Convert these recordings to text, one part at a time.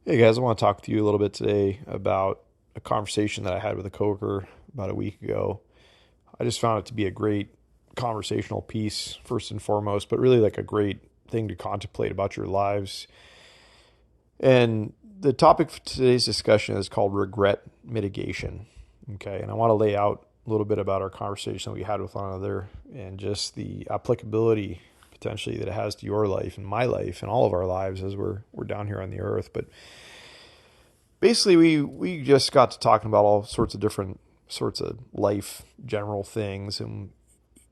Hey guys, I want to talk to you a little bit today about a conversation that I had with a coworker about a week ago. I just found it to be a great conversational piece, first and foremost, but really like a great thing to contemplate about your lives. And the topic for today's discussion is called regret mitigation. Okay, and I want to lay out a little bit about our conversation that we had with one another and just the applicability potentially that it has to your life and my life and all of our lives as we're down here on the earth. But basically we just got to talking about all sorts of different sorts of life general things, and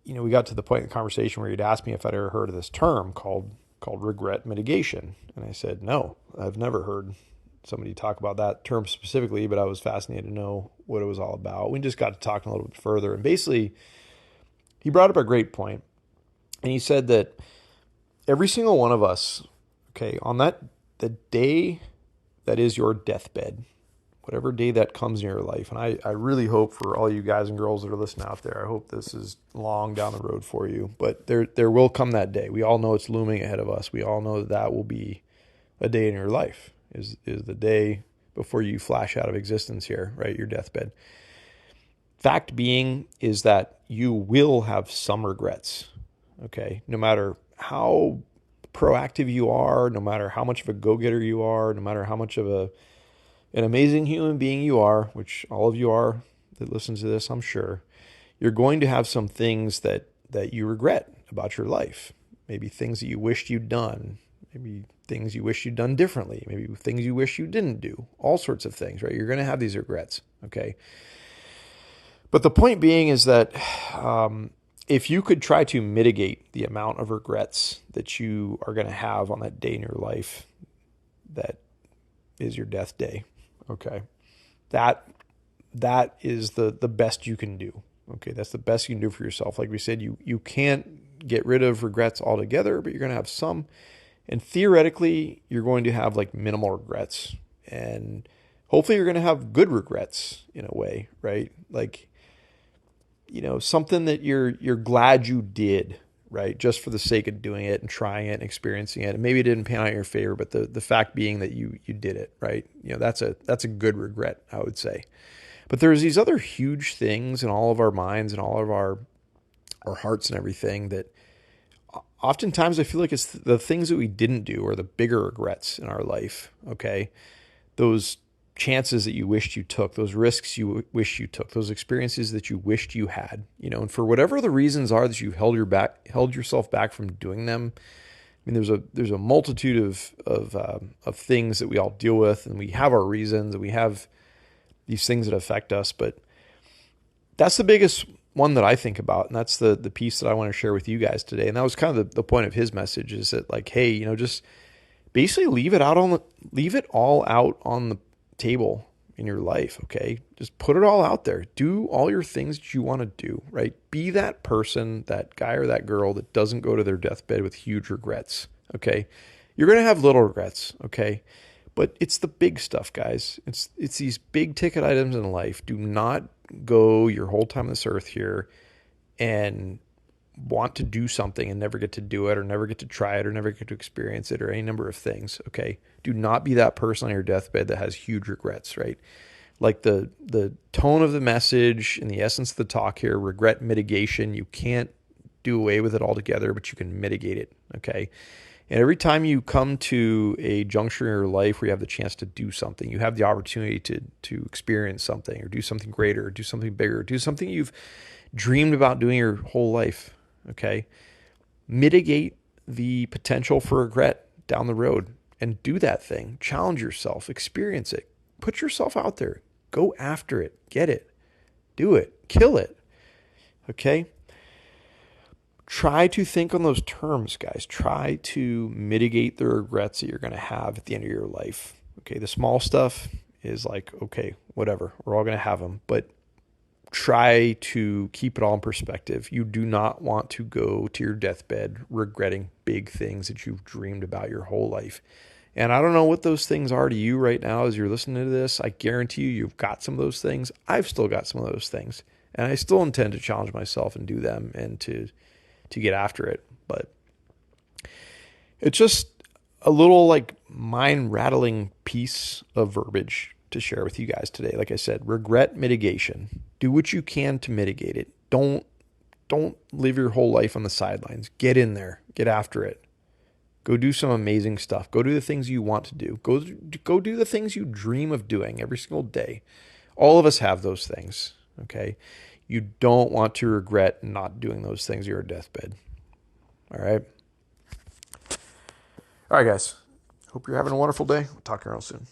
we got to the point in the conversation where he'd asked me if I'd ever heard of this term called regret mitigation, and I said no, I've never heard somebody talk about that term specifically, but I was fascinated to know what it was all about. We just got to talking a little bit further, and basically he brought up a great point, and he said that every single one of us, okay, on that the day that is your deathbed, whatever day that comes in your life. And I really hope for all you guys and girls that are listening out there, I hope this is long down the road for you. But there will come that day. We all know it's looming ahead of us. We all know that will be a day in your life, is the day before you flash out of existence here, right? Your deathbed. Fact being is that you will have some regrets, okay? No matter how proactive you are, no matter how much of a go-getter you are, no matter how much of an amazing human being you are, which all of you are that listen to this, I'm sure, you're going to have some things that you regret about your life. Maybe things that you wished you'd done, maybe things you wish you'd done differently, maybe things you wish you didn't do, all sorts of things, right? You're going to have these regrets, okay? But the point being is that if you could try to mitigate the amount of regrets that you are going to have on that day in your life that is your death day, okay, that that is the best you can do. Okay, that's the best you can do for yourself. Like we said, you can't get rid of regrets altogether, but you're going to have some, and theoretically, you're going to have like minimal regrets, and hopefully, you're going to have good regrets in a way, right? Like something that you're glad you did, right? Just for the sake of doing it and trying it and experiencing it. And maybe it didn't pan out in your favor, but the fact being that you did it, right? That's a good regret, I would say. But there's these other huge things in all of our minds and all of our hearts and everything that oftentimes I feel like it's the things that we didn't do are the bigger regrets in our life. Okay. Those chances that you wished you took, those risks you wish you took, those experiences that you wished you had, and for whatever the reasons are that you've held yourself back from doing them. I mean, there's a multitude of things that we all deal with, and we have our reasons, and we have these things that affect us. But that's the biggest one that I think about, and that's the piece that I want to share with you guys today. And that was kind of the point of his message, is that like, hey, just basically leave it all out on the table in your life. Okay, just put it all out there. Do all your things that you want to do, right? Be that person, that guy or that girl that doesn't go to their deathbed with huge regrets. Okay, you're going to have little regrets. Okay, but it's the big stuff, guys. It's these big ticket items in life. Do not go your whole time on this earth here and want to do something and never get to do it, or never get to try it, or never get to experience it, or any number of things. Okay, do not be that person on your deathbed that has huge regrets, right? Like the tone of the message and the essence of the talk here, regret mitigation. You can't do away with it altogether, but you can mitigate it. Okay, and every time you come to a juncture in your life where you have the chance to do something, you have the opportunity to experience something, or do something greater, or do something bigger, or do something you've dreamed about doing your whole life. Okay, mitigate the potential for regret down the road and do that thing. Challenge yourself, experience it, put yourself out there, go after it, get it, do it, kill it. Okay, try to think on those terms, guys. Try to mitigate the regrets that you're going to have at the end of your life. Okay, the small stuff is like, okay, whatever, we're all going to have them, but try to keep it all in perspective. You do not want to go to your deathbed regretting big things that you've dreamed about your whole life. And I don't know what those things are to you right now as you're listening to this. I guarantee you've got some of those things. I've still got some of those things. And I still intend to challenge myself and do them, and to get after it. But it's just a little like mind rattling piece of verbiage to share with you guys today. Like I said, regret mitigation. Do what you can to mitigate it. Don't live your whole life on the sidelines. Get in there. Get after it. Go do some amazing stuff. Go do the things you want to do. Go do the things you dream of doing every single day. All of us have those things, okay? You don't want to regret not doing those things at your deathbed. All right? All right, guys. Hope you're having a wonderful day. We'll talk to you real soon.